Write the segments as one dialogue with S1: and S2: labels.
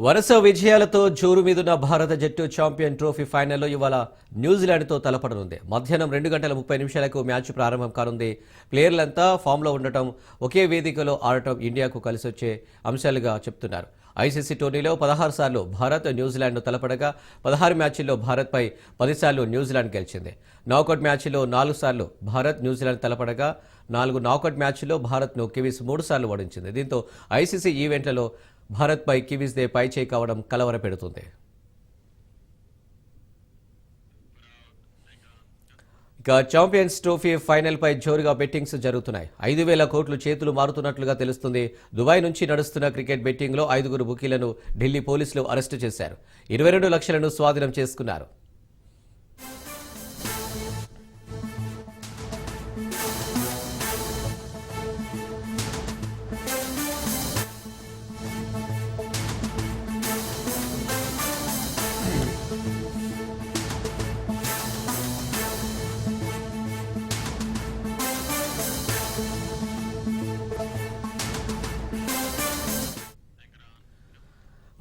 S1: వరుస విజయాలతో జోరు మీదున్న భారత జట్టు ఛాంపియన్ ట్రోఫీ ఫైనల్లో ఇవాళ న్యూజిలాండ్తో తలపడనుంది. మధ్యాహ్నం 2:30 మ్యాచ్ ప్రారంభం కానుంది. ప్లేయర్లంతా ఫామ్లో ఉండటం, ఒకే వేదికలో ఆడటం ఇండియాకు కలిసొచ్చే అంశాలుగా చెప్తున్నారు. ఐసీసీ టోర్నీలో 16 సార్లు భారత్ న్యూజిలాండ్ను తలపడగా 16 మ్యాచ్ల్లో భారత్పై 10 సార్లు న్యూజిలాండ్ గెలిచింది. నాకౌట్ మ్యాచ్లో 4 సార్లు భారత్ న్యూజిలాండ్ తలపడగా 4 నాకౌట్ మ్యాచ్ల్లో భారత్ను కివీస్ 3 సార్లు ఓడించింది. దీంతో ఐసీసీ ఈవెంట్లలో భారత్పై కివీస్దే పైచేయి కావడం కలవరపెడుతుంది. ఇక ఛాంపియన్స్ ట్రోఫీ ఫైనల్పై జోరుగా బెట్టింగ్స్ జరుగుతున్నాయి. 5,000 కోట్లు చేతులు మారుతున్నట్లుగా తెలుస్తుంది. దుబాయ్ నుంచి నడుస్తున్న క్రికెట్ బెట్టింగ్లో 5 బుకీలను ఢిల్లీ పోలీసులు అరెస్టు చేశారు. 22 లక్షలను స్వాధీనం చేసుకున్నారు.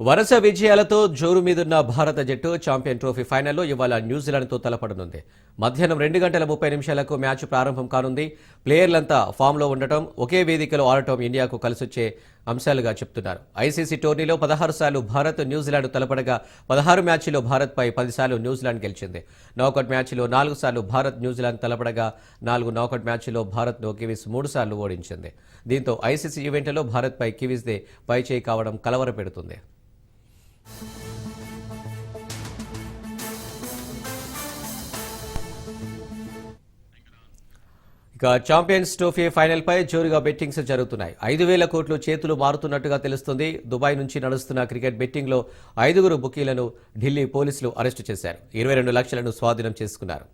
S1: వరుస విజయాలతో జోరు మీదున్న భారత జట్టు ఛాంపియన్ ట్రోఫీ ఫైనల్లో ఇవాళ న్యూజిలాండ్తో తలపడనుంది. మధ్యాహ్నం 2:30 మ్యాచ్ ప్రారంభం కానుంది. ప్లేయర్లంతా ఫామ్లో ఉండటం, ఒకే వేదికలో ఆడటం ఇండియాకు కలిసొచ్చే అంశాలుగా చెప్తున్నారు. ఐసీసీ టోర్నీలో 16 సార్లు భారత్ న్యూజిలాండ్ తలపడగా 16 మ్యాచ్ల్లో భారత్పై 10 సార్లు న్యూజిలాండ్ గెలిచింది. నాకౌట్ మ్యాచ్లో 4 సార్లు భారత్ న్యూజిలాండ్ తలపడగా 4 నాకౌట్ మ్యాచ్ల్లో భారత్ను కివీస్ 3 సార్లు ఓడించింది. దీంతో ఐసీసీ ఈవెంట్లో భారత్పై కివీస్దే పైచేయి కావడం కలవరపెడుతుంది. ఇక ఛాంపియన్స్ ట్రోఫీ ఫైనల్ పై జోరుగా బెట్టింగ్స్ జరుగుతున్నాయి. 5,000 కోట్లు చేతులు మారుతున్నట్టుగా తెలుస్తుంది. దుబాయ్ నుంచి నడుస్తున్న క్రికెట్ బెట్టింగ్లో 5 బుకీలను ఢిల్లీ పోలీసులు అరెస్టు చేశారు. 22 లక్షలను స్వాధీనం చేసుకున్నారు.